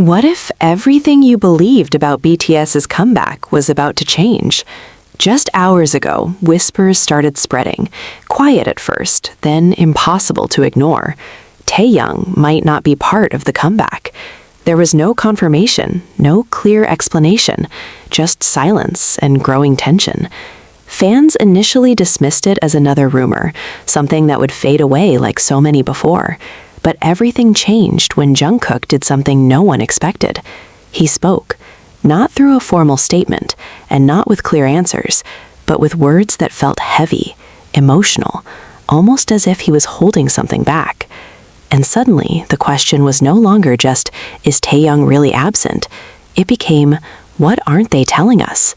What if everything you believed about BTS's comeback was about to change? Just hours ago, whispers started spreading, quiet at first, then impossible to ignore. Taehyung might not be part of the comeback. There was no confirmation, no clear explanation, just silence and growing tension. Fans initially dismissed it as another rumor, something that would fade away like so many before. But everything changed when Jungkook did something no one expected. He spoke, not through a formal statement, and not with clear answers, but with words that felt heavy, emotional, almost as if he was holding something back. And suddenly, the question was no longer just, is Taehyung really absent? It became, what aren't they telling us?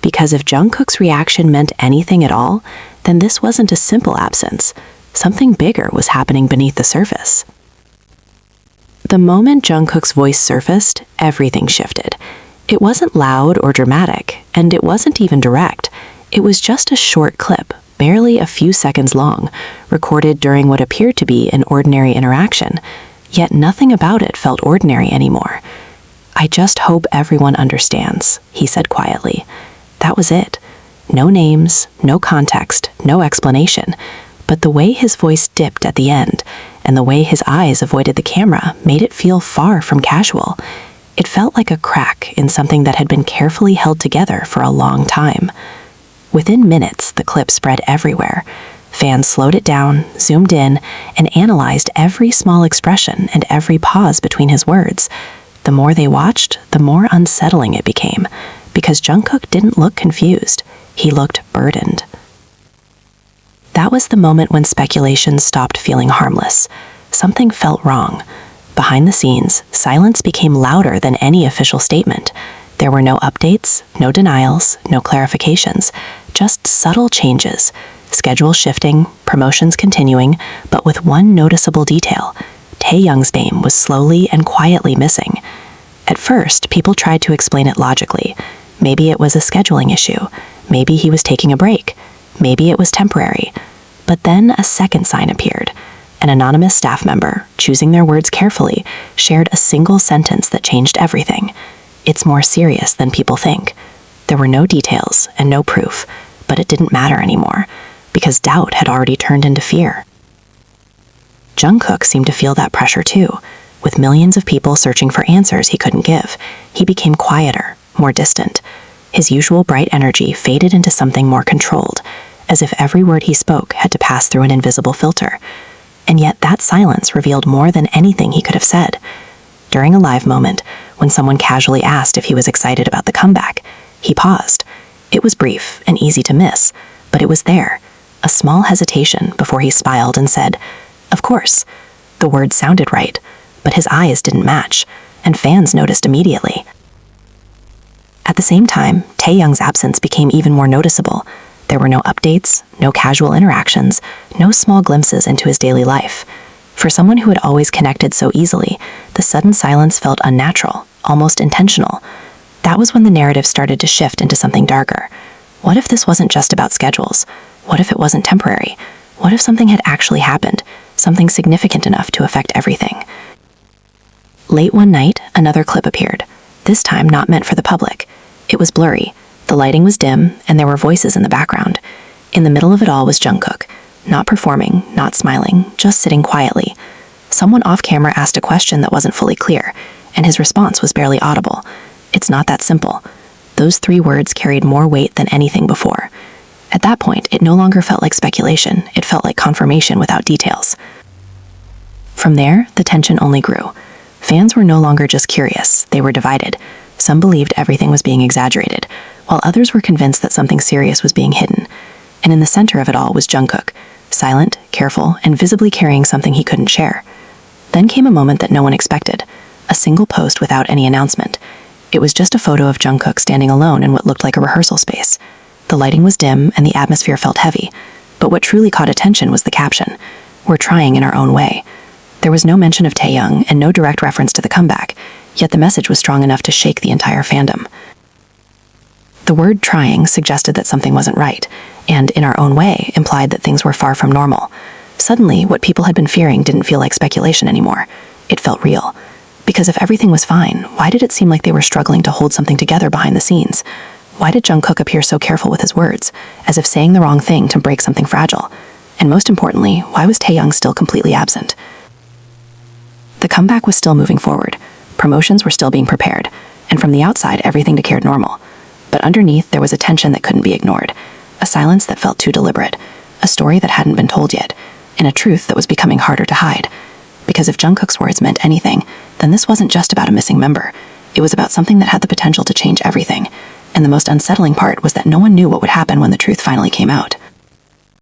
Because if Jungkook's reaction meant anything at all, then this wasn't a simple absence. Something bigger was happening beneath the surface. The moment Jungkook's voice surfaced, everything shifted. It wasn't loud or dramatic, and it wasn't even direct. It was just a short clip, barely a few seconds long, recorded during what appeared to be an ordinary interaction. Yet nothing about it felt ordinary anymore. "I just hope everyone understands," he said quietly. That was it. No names, no context, no explanation. But the way his voice dipped at the end, and the way his eyes avoided the camera made it feel far from casual. It felt like a crack in something that had been carefully held together for a long time. Within minutes, the clip spread everywhere. Fans slowed it down, zoomed in, and analyzed every small expression and every pause between his words. The more they watched, the more unsettling it became, because Jungkook didn't look confused. He looked burdened. That was the moment when speculation stopped feeling harmless. Something felt wrong. Behind the scenes, silence became louder than any official statement. There were no updates, no denials, no clarifications, just subtle changes, schedule shifting, promotions continuing, but with one noticeable detail. Taehyung's name was slowly and quietly missing. At first, people tried to explain it logically. Maybe it was a scheduling issue. Maybe he was taking a break. Maybe it was temporary. But then a second sign appeared. An anonymous staff member, choosing their words carefully, shared a single sentence that changed everything. "It's more serious than people think." There were no details and no proof, but it didn't matter anymore, because doubt had already turned into fear. Jungkook seemed to feel that pressure too. With millions of people searching for answers he couldn't give, he became quieter, more distant. His usual bright energy faded into something more controlled, as if every word he spoke had to pass through an invisible filter. And yet that silence revealed more than anything he could have said. During a live moment, when someone casually asked if he was excited about the comeback, he paused. It was brief and easy to miss, but it was there, a small hesitation before he smiled and said, "Of course." The words sounded right, but his eyes didn't match, and fans noticed immediately. At the same time, Taehyung's absence became even more noticeable. There were no updates, no casual interactions, no small glimpses into his daily life. For someone who had always connected so easily, the sudden silence felt unnatural, almost intentional. That was when the narrative started to shift into something darker. What if this wasn't just about schedules? What if it wasn't temporary? What if something had actually happened, something significant enough to affect everything? Late one night, another clip appeared, this time not meant for the public. It was blurry. The lighting was dim, and there were voices in the background. In the middle of it all was Jungkook, not performing, not smiling, just sitting quietly. Someone off camera asked a question that wasn't fully clear, and his response was barely audible. "It's not that simple." Those 3 words carried more weight than anything before. At that point, it no longer felt like speculation, it felt like confirmation without details. From there, the tension only grew. Fans were no longer just curious, they were divided. Some believed everything was being exaggerated, while others were convinced that something serious was being hidden. And in the center of it all was Jungkook, silent, careful, and visibly carrying something he couldn't share. Then came a moment that no one expected, a single post without any announcement. It was just a photo of Jungkook standing alone in what looked like a rehearsal space. The lighting was dim and the atmosphere felt heavy, but what truly caught attention was the caption, "We're trying in our own way." There was no mention of Taehyung and no direct reference to the comeback, yet the message was strong enough to shake the entire fandom. The word "trying" suggested that something wasn't right, and "in our own way" implied that things were far from normal. Suddenly, what people had been fearing didn't feel like speculation anymore. It felt real. Because Because if everything was fine, why did it seem like they were struggling to hold something together behind the scenes? Why did Jungkook appear so careful with his words, as if saying the wrong thing to break something fragile? And most importantly, why was Taehyung still completely absent? The comeback was still moving forward. Promotions were still being prepared, and from the outside, everything appeared normal. But underneath, there was a tension that couldn't be ignored, a silence that felt too deliberate, a story that hadn't been told yet, and a truth that was becoming harder to hide. Because if Jungkook's words meant anything, then this wasn't just about a missing member. It was about something that had the potential to change everything. And the most unsettling part was that no one knew what would happen when the truth finally came out.